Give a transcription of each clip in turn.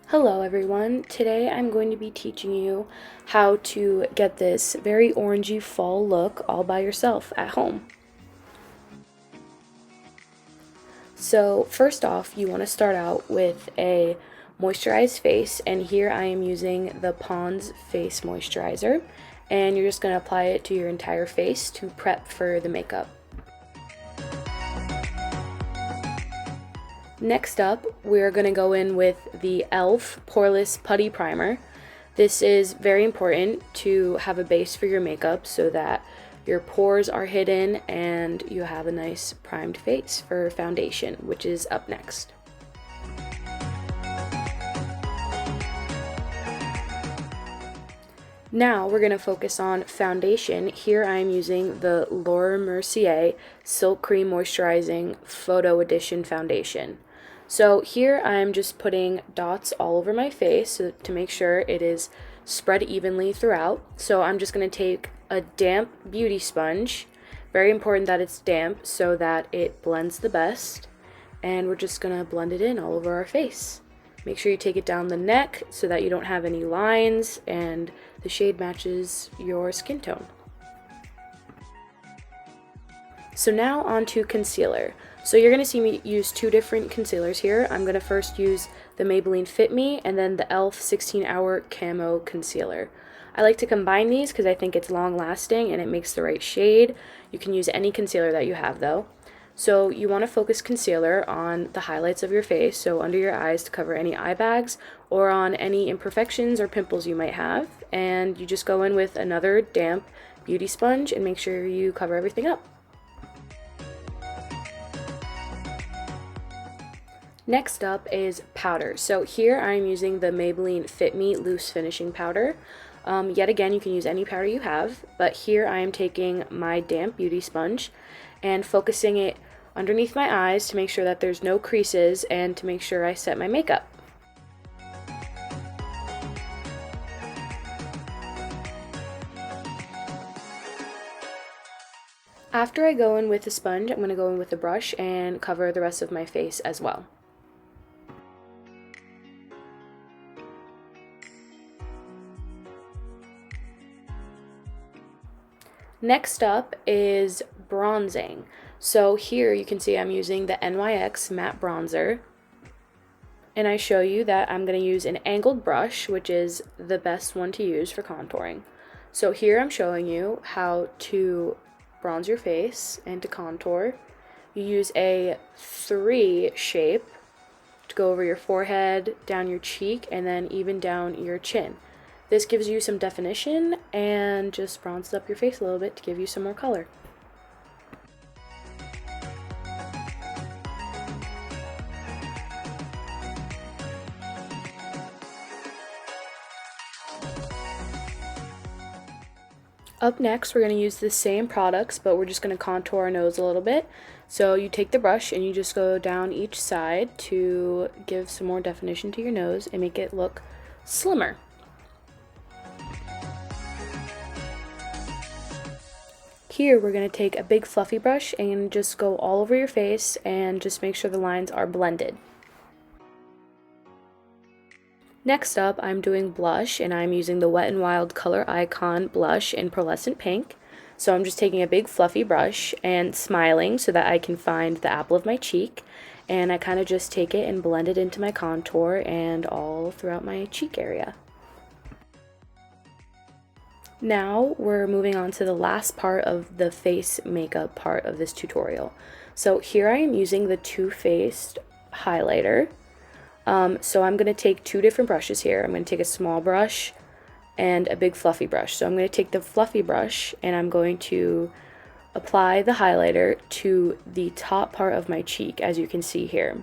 Hello everyone, today I'm going to be teaching you how to get this very orangey fall look all by yourself at home. So first off, you want to start out with a moisturized face, and here I am using the Pond's Face Moisturizer, and you're just going to apply it to your entire face to prep for the makeup. Next up, we're going to go in with the e.l.f. Poreless Putty Primer. This is very important to have a base for your makeup so that your pores are hidden and you have a nice primed face for foundation, which is up next. Now we're going to focus on foundation. Here I am using the Laura Mercier Silk Cream Moisturizing Photo Edition Foundation. So here I'm just putting dots all over my face to make sure it is spread evenly throughout. So I'm just going to take a damp beauty sponge. Very important that it's damp so that it blends the best. And we're just going to blend it in all over our face. Make sure you take it down the neck so that you don't have any lines and the shade matches your skin tone. So now on to concealer. So you're going to see me use two different concealers here. I'm going to first use the Maybelline Fit Me and then the e.l.f. 16 Hour Camo Concealer. I like to combine these because I think it's long lasting and it makes the right shade. You can use any concealer that you have though. So you want to focus concealer on the highlights of your face, so under your eyes to cover any eye bags or on any imperfections or pimples you might have. And you just go in with another damp beauty sponge and make sure you cover everything up. Next up is powder. So here I'm using the Maybelline Fit Me Loose Finishing Powder. Yet again, you can use any powder you have, but here I am taking my damp beauty sponge and focusing it underneath my eyes to make sure that there's no creases and to make sure I set my makeup. After I go in with the sponge, I'm going to go in with the brush and cover the rest of my face as well. Next up is bronzing. So here you can see I'm using the NYX Matte Bronzer. And I show you that I'm going to use an angled brush, which is the best one to use for contouring. So here I'm showing you how to bronze your face and to contour. You use a 3 shape to go over your forehead, down your cheek, and then even down your chin. This gives you some definition and just bronzes up your face a little bit to give you some more color. Up next, we're going to use the same products, but we're just going to contour our nose a little bit. So you take the brush and you just go down each side to give some more definition to your nose and make it look slimmer. Here we're going to take a big fluffy brush and just go all over your face and just make sure the lines are blended. Next up, I'm doing blush, and I'm using the Wet n Wild Color Icon blush in Pearlescent Pink. So I'm just taking a big fluffy brush and smiling so that I can find the apple of my cheek, and I kind of just take it and blend it into my contour and all throughout my cheek area. Now we're moving on to the last part of the face makeup part of this tutorial. So here I am using the Too Faced highlighter. So I'm going to take two different brushes here. I'm going to take a small brush and a big fluffy brush. So I'm going to take the fluffy brush and I'm going to apply the highlighter to the top part of my cheek, as you can see here.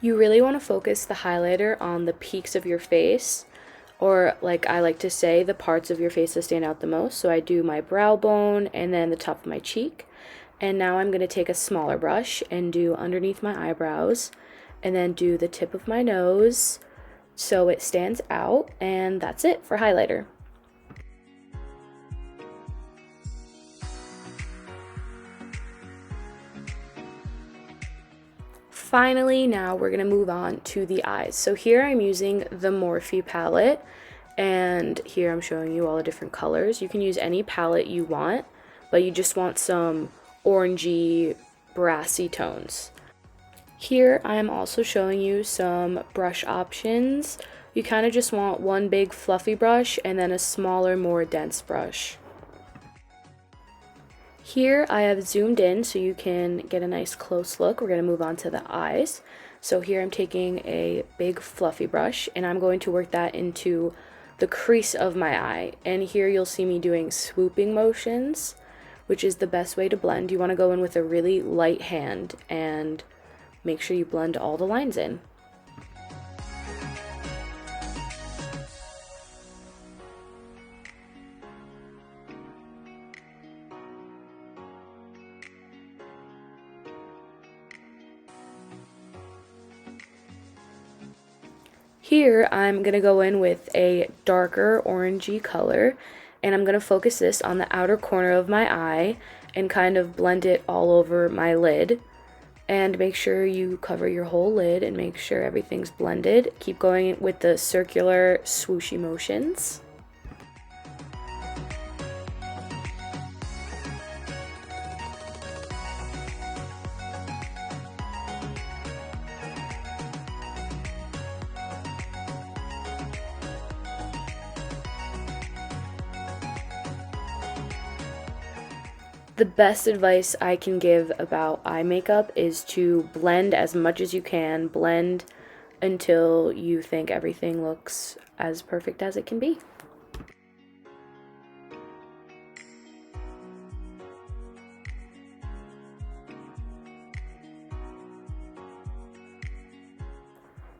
You really want to focus the highlighter on the peaks of your face, or like I like to say, the parts of your face that stand out the most. So I do my brow bone and then the top of my cheek. And now I'm going to take a smaller brush and do underneath my eyebrows and then do the tip of my nose so it stands out, and that's it for highlighter. finally, now we're going to move on to the eyes. So here I'm using the Morphe palette, and here I'm showing you all the different colors. You can use any palette you want, but you just want some orangey, brassy tones. Here I am also showing you some brush options. You kind of just want one big fluffy brush and then a smaller, more dense brush. Here I have zoomed in so you can get a nice close look. We're going to move on to the eyes. So here I'm taking a big fluffy brush and I'm going to work that into the crease of my eye. And here you'll see me doing swooping motions, which is the best way to blend. You want to go in with a really light hand and make sure you blend all the lines in. Here I'm going to go in with a darker orangey color and I'm going to focus this on the outer corner of my eye and kind of blend it all over my lid. And make sure you cover your whole lid and make sure everything's blended. Keep going with the circular swooshy motions. The best advice I can give about eye makeup is to blend as much as you can. Blend until you think everything looks as perfect as it can be.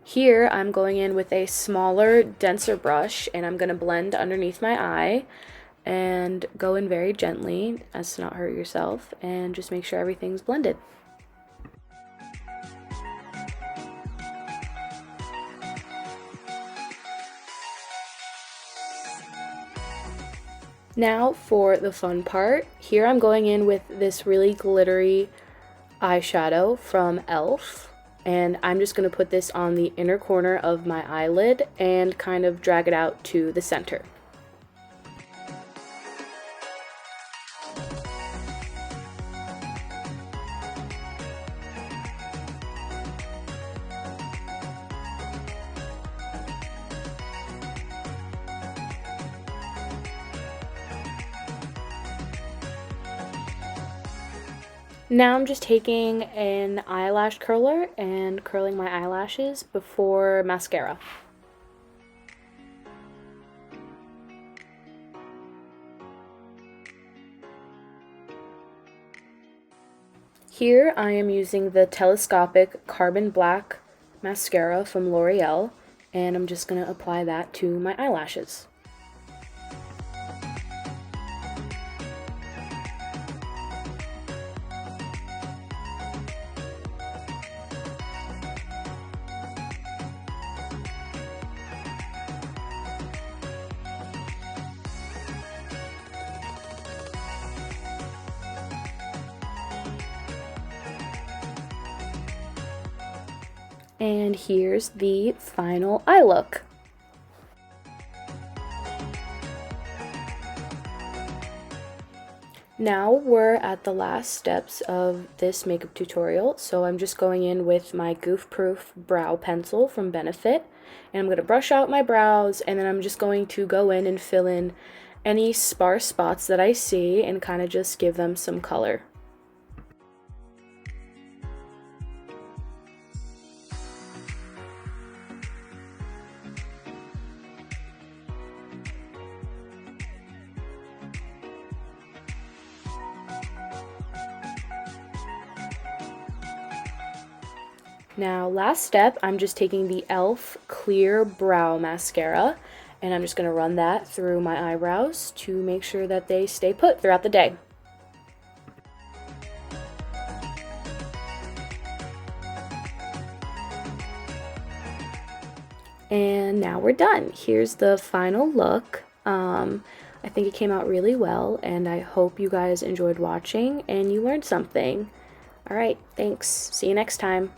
Here I'm going in with a smaller, denser brush and I'm going to blend underneath my eye and go in very gently as to not hurt yourself and just make sure everything's blended. Now for the fun part. Here I'm going in with this really glittery eyeshadow from e.l.f. and I'm just going to put this on the inner corner of my eyelid and kind of drag it out to the center. Now I'm just taking an eyelash curler and curling my eyelashes before mascara. Here I am using the telescopic Carbon Black mascara from L'Oreal, and I'm just going to apply that to my eyelashes. And here's the final eye look. Now we're at the last steps of this makeup tutorial, so I'm just going in with my Goof Proof brow pencil from Benefit, and I'm going to brush out my brows, and then I'm just going to go in and fill in any sparse spots that I see and kind of just give them some color. Now, last step, I'm just taking the e.l.f. Clear Brow Mascara, and I'm just going to run that through my eyebrows to make sure that they stay put throughout the day. And now we're done. Here's the final look. I think it came out really well, and I hope you guys enjoyed watching and you learned something. All right, thanks. See you next time.